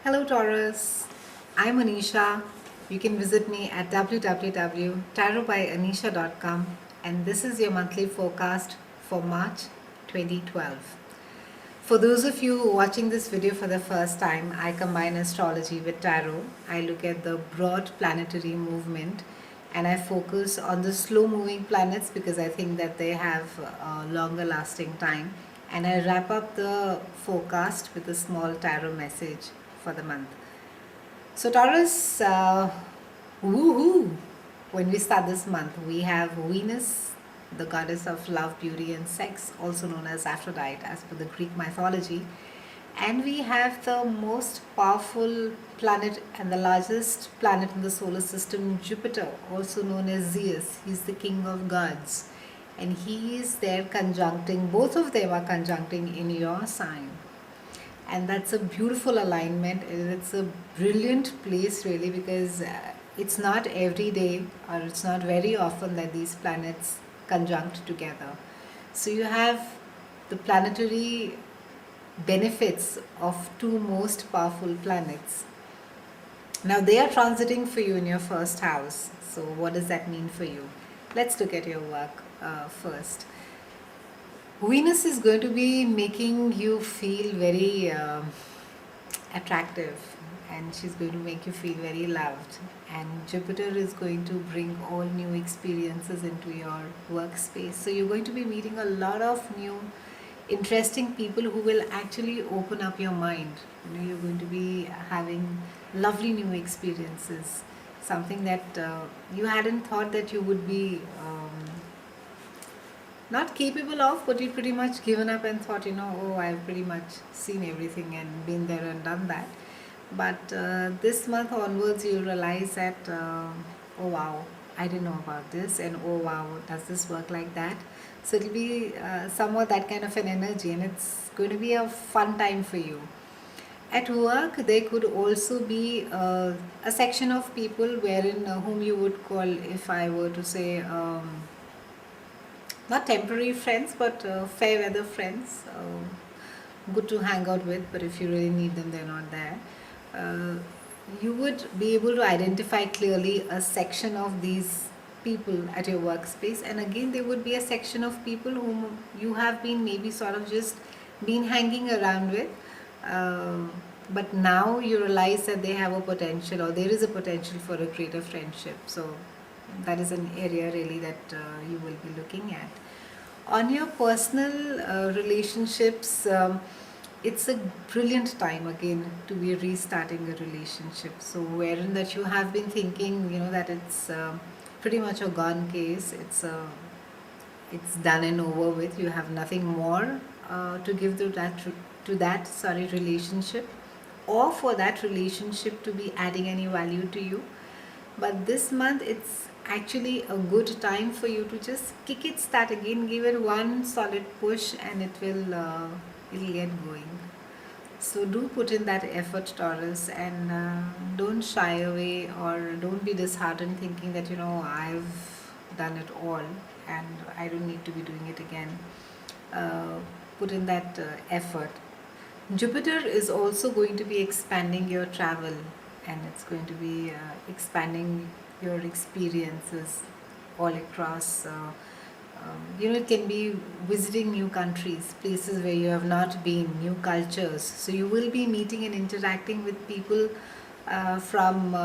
Hello Taurus, I'm Anisha. You can visit me at www.tarotbyanisha.com and this is your monthly forecast for March 2012. For those of you watching this video for the first time, I combine astrology with tarot. I look at the broad planetary movement and I focus on the slow moving planets because I think that they have a longer lasting time. And I wrap up the forecast with a small tarot message for the month. So, Taurus, woohoo! When we start this month, we have Venus, the goddess of love, beauty, and sex, also known as Aphrodite, as per the Greek mythology. And we have the most powerful planet and the largest planet in the solar system, Jupiter, also known as Zeus. He's the king of gods. And he is there conjuncting, both of them are conjuncting in your sign. And that's a beautiful alignment. It's a brilliant place, really, because it's not every day or it's not very often that these planets conjunct together. So you have the planetary benefits of two most powerful planets. Now they are transiting for you in your first house. So what does that mean for you? Let's look at your work first. Venus is going to be making you feel very attractive, and she's going to make you feel very loved. And Jupiter is going to bring all new experiences into your workspace. So you're going to be meeting a lot of new interesting people who will actually open up your mind. You're going to be having lovely new experiences, something that you hadn't thought that you would be not capable of, but you'd pretty much given up and thought, oh, I've pretty much seen everything and been there and done that. But this month onwards, you'll realize that, oh wow, I didn't know about this, and oh wow, does this work like that? So it'll be somewhat that kind of an energy, and it's going to be a fun time for you. At work, there could also be a section of people wherein whom you would call, if I were to say, not temporary friends, but fair weather friends. Good to hang out with, but if you really need them, they're not there. You would be able to identify clearly a section of these people at your workspace, and again there would be a section of people whom you have been maybe sort of just been hanging around with, but now you realize that they have a potential, or there is a potential for a greater friendship. So that is an area really that you will be looking at. On your personal relationships, it's a brilliant time again to be restarting a relationship. So wherein that you have been thinking, that it's pretty much a gone case. It's done and over with. You have nothing more to give to that relationship, or for that relationship to be adding any value to you. But this month, it's actually a good time for you to just kick it start again, give it one solid push, and it'll get going. So do put in that effort, Taurus, and don't shy away or don't be disheartened thinking that I've done it all and I don't need to be doing it again. Put in that effort. Jupiter is also going to be expanding your travel, and it's going to be expanding your experiences all across. It can be visiting new countries, places where you have not been, new cultures. So you will be meeting and interacting with people from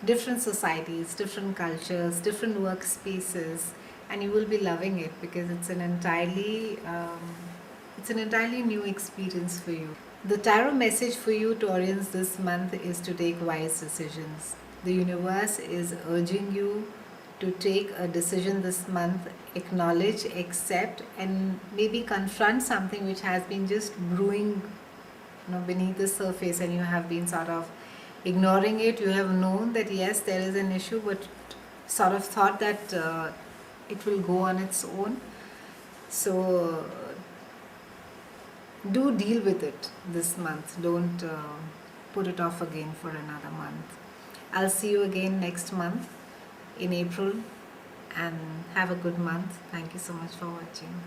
different societies, different cultures, different workspaces, and you will be loving it because it's an entirely new experience for you. The tarot message for you, Taurians, this month is to take wise decisions. The universe is urging you to take a decision this month, acknowledge, accept, and maybe confront something which has been just brewing beneath the surface, and you have been sort of ignoring it. You have known that yes, there is an issue, but sort of thought that it will go on its own. So do deal with it this month. Don't put it off again for another month. I'll see you again next month in April, and have a good month. Thank you so much for watching.